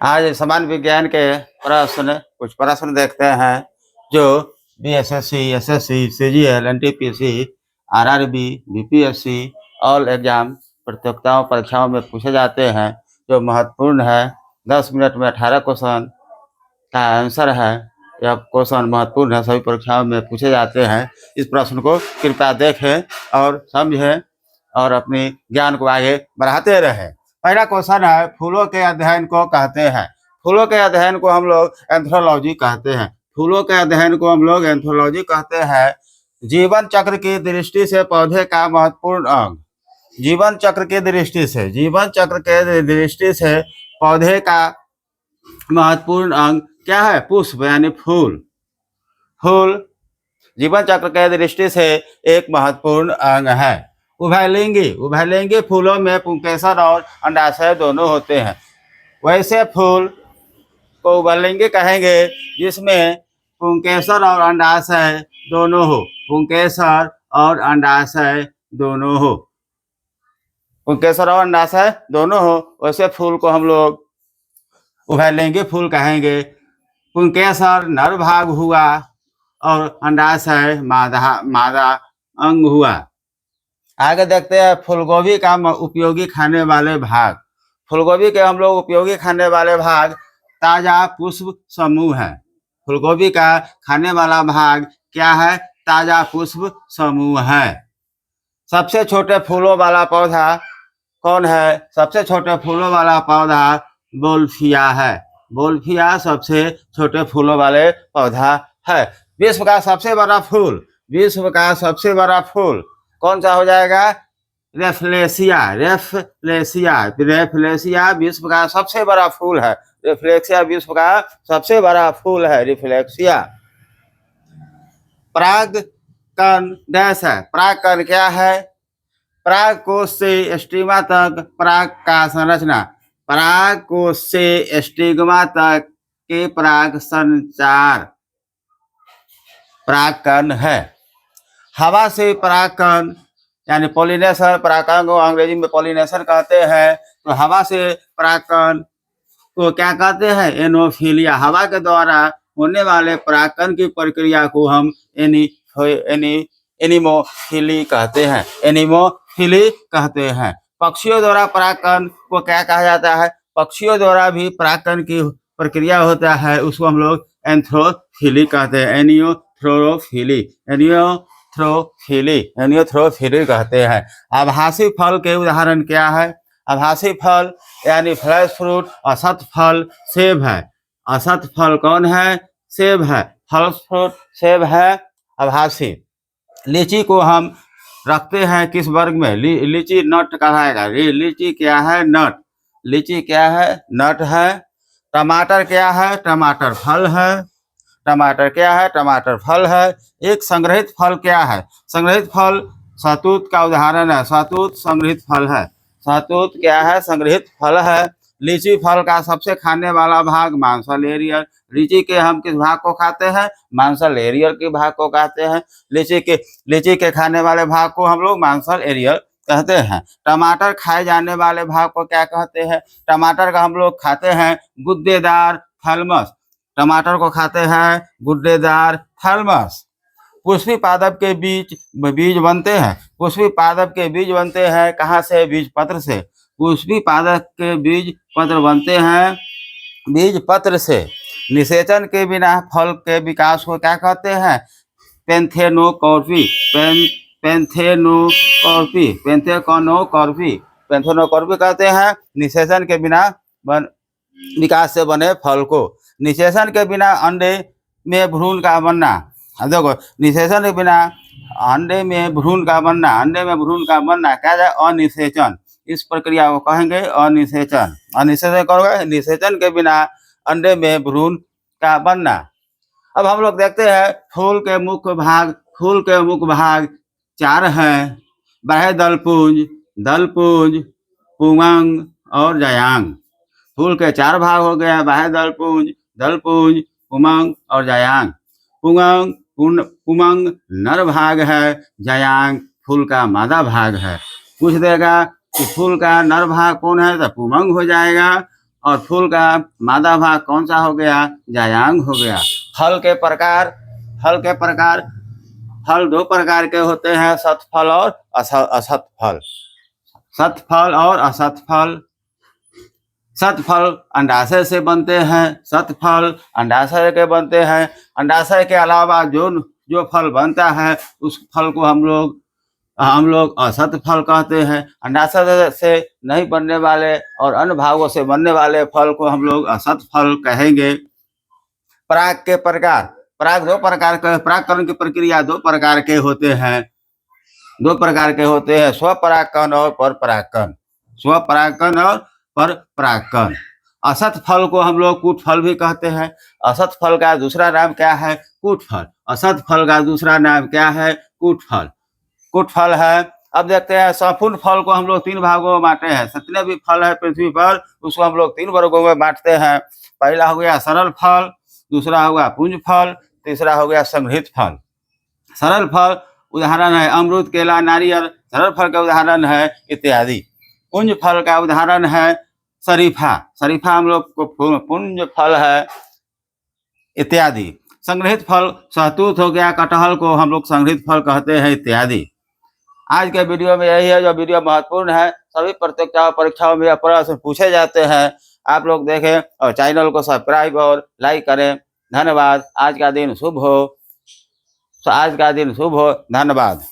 आज समाज विज्ञान के कुछ प्रश्न देखते हैं जो BSSC, SSC, CGL, NTPC, RRB, BPSC all exam प्रतियोगिताओं परीक्षाओं में पूछे जाते हैं, जो महत्वपूर्ण है। 10 मिनट में 18 क्वेश्चन का आंसर है। यह क्वेश्चन महत्वपूर्ण है, सभी परीक्षाओं में पूछे जाते हैं। इस प्रश्न को कृपया देखें और समझें और अपने ज्ञान को आगे बढ़ाते रहें। पहला क्वेश्चन है, फूलों के अध्ययन को कहते हैं। फूलों के अध्ययन को हम लोग एंथ्रोलॉजी कहते हैं। फूलों के अध्ययन को हम लोग एंथ्रोलॉजी कहते हैं। जीवन चक्र की दृष्टि से पौधे का महत्वपूर्ण अंग, जीवन चक्र की दृष्टि से पौधे का महत्वपूर्ण अंग क्या है? पुष्प यानी फूल। फूल जीवन चक्र के दृष्टि से एक महत्वपूर्ण अंग है। उभयलिंगी फूलों में पुंकेसर और अंडाशय दोनों होते हैं। वैसे फूल को उभयलिंगी कहेंगे जिसमें पुंकेसर और अंडाशय दोनों हो। पुंकेसर और अंडाशय दोनों हो। पुंकेसर और अंडाशय दोनों हो, वैसे फूल को हम लोग उभयलिंगी फूल कहेंगे। पुंकेसर नर भाग हुआ और अंडाशय मादा अंग हुआ। आगे देखते हैं फूलगोभी का उपयोगी खाने वाले भाग। फूलगोभी के हम लोग उपयोगी खाने वाले भाग ताजा पुष्प समूह है। फूलगोभी का खाने वाला भाग क्या है? ताजा पुष्प समूह है। सबसे छोटे फूलों वाला पौधा कौन है? सबसे छोटे फूलों वाला पौधा बोल्फिया है। बोल्फिया सबसे छोटे फूलों वाले पौधा है। विश्व का सबसे बड़ा फूल कौन सा हो जाएगा? रेफ्लेशिया विश्व का सबसे बड़ा फूल है। रेफ्लेशिया विश्व का सबसे बड़ा फूल है। रेफ्लेशिया। परागकण डैश है। परागकण क्या है? पराग कोश से स्टिग्मा तक पराग का संरचना। पराग कोश से स्टिग्मा तक के पराग संचार परागकण है। हवा से परागकण यानी पॉलिनेशन, परागकण को अंग्रेजी में पॉलिनेशन कहते हैं। तो हवा से परागकण को क्या कहते हैं? एनोफिलिया। हवा के द्वारा होने वाले परागकण की प्रक्रिया को हम एनिमोफिली कहते हैं। पक्षियों द्वारा परागकण को क्या कहा जाता है? पक्षियों द्वारा भी परागकण की प्रक्रिया होता है, उसको हम लोग एंथ्रोफिली कहते हैं। एनियोथ्रोफिली कहते हैं। आभासी फल के उदाहरण क्या है? आभासी फल यानी फ्लैश फ्रूट। असत फल सेब है। असत फल कौन है? सेब है। फल फ्रूट सेब है आभासी। लीची को हम रखते हैं किस वर्ग में? लीची नट कहलाएगा। लीची क्या है? नट। लीची क्या है? नट है। टमाटर क्या है? टमाटर फल है। टमाटर क्या है? टमाटर फल है। एक संग्रहित फल क्या है? संग्रहित फल शहतूत का उदाहरण है। शहतूत संग्रहित फल है। शहतूत क्या है? संग्रहित फल है। लीची फल का सबसे खाने वाला भाग मांसल एरियल। लीची के हम किस भाग को खाते हैं? मांसल एरियल के भाग को खाते हैं। लीची के खाने वाले भाग को हम लोग मांसल एरियल कहते हैं। टमाटर खाए जाने वाले भाग को क्या कहते हैं? टमाटर का हम लोग खाते हैं गुद्देदार थैलमस। टमाटर को खाते हैं गुद्देदार थैलमस। पुष्पी पादप के बीज बनते हैं। पुष्पी पादप के बीज बनते हैं कहाँ से? बीज पत्र से। पुष्पी पादप के बीज पत्र बनते हैं बीज पत्र से। निषेचन के बिना फल के विकास को क्या कहते हैं? पेंथेनोकॉर्पी कहते हैं। निषेचन के बिना विकास से बने फल को। निषेचन के बिना अंडे में भ्रूण का बनना। देखो, निषेचन के बिना अंडे में भ्रूण का बनना क्या है? अनिषेचन। इस प्रक्रिया को कहेंगे अनिषेचन। अनिषेचन करोगे, निषेचन के बिना अंडे में भ्रूण का बनना। अब हम लोग देखते हैं फूल के मुख्य भाग 4 हैं। बाह्य दलपुंज, पुंगंग और जायांग। फूल के 4 भाग हो गए हैं। बाह्य दलपुंज, पुंगंग और जायांग। पुंगंग नर भाग है। जायांग फूल का मादा भाग है। पूछ देगा कि फूल का नर भाग कौन है? तो पुंगंग हो जाएगा। और फूल का मादा भाग कौन सा हो गया? जायांग हो गया। फल के प्रकार फल दो प्रकार के होते हैं, सतफल और असत फल। सतफल और असत फल। सतफल अंडाशय से बनते हैं, सतफल अंडाशय के बनते हैं। अंडाशय के अलावा जो फल बनता है उस फल को हम लोग असत फल कहते हैं। अंडाशय से नहीं बनने वाले और अन्य भागों से बनने वाले फल को हम लोग असत फल कहेंगे। पराग के प्रकार, पराग दो प्रकार के, परागकण की प्रक्रिया दो प्रकार के होते हैं, स्वपरागकण और परपरागकण। स्वपरागकण और परपरागकण। असत फल को हम लोग कूट फल भी कहते हैं। असत फल का दूसरा नाम क्या है? कूट फल। असत फल का दूसरा नाम क्या है? कूट फल। कूट फल है। अब देखते हैं संपूर्ण फल को हम लोग 3 भागों में बांटे हैं। जितने भी फल है पृथ्वी पर उसको हम लोग 3 वर्गों में बांटते हैं। पहला हो गया सरल फल, दूसरा हो गया पुंज फल, तीसरा हो गया संग्रहित फल। सरल फल उदाहरण है अमरूद, केला, नारियल, सरल फल का उदाहरण है इत्यादि। पुंज फल का उदाहरण है शरीफा, शरीफा हम लोग को पुंज फल है इत्यादि। संग्रहित फल सहतूत हो गया, कटहल को हम लोग संग्रहित फल कहते हैं इत्यादि। आज के वीडियो में यही है जो वीडियो महत्वपूर्ण है। सभी परीक्षाओं में प्रश्न पूछे जाते हैं। आप लोग देखें और चैनल को सब्सक्राइब और लाइक करें। धन्यवाद। आज का दिन शुभ हो। धन्यवाद।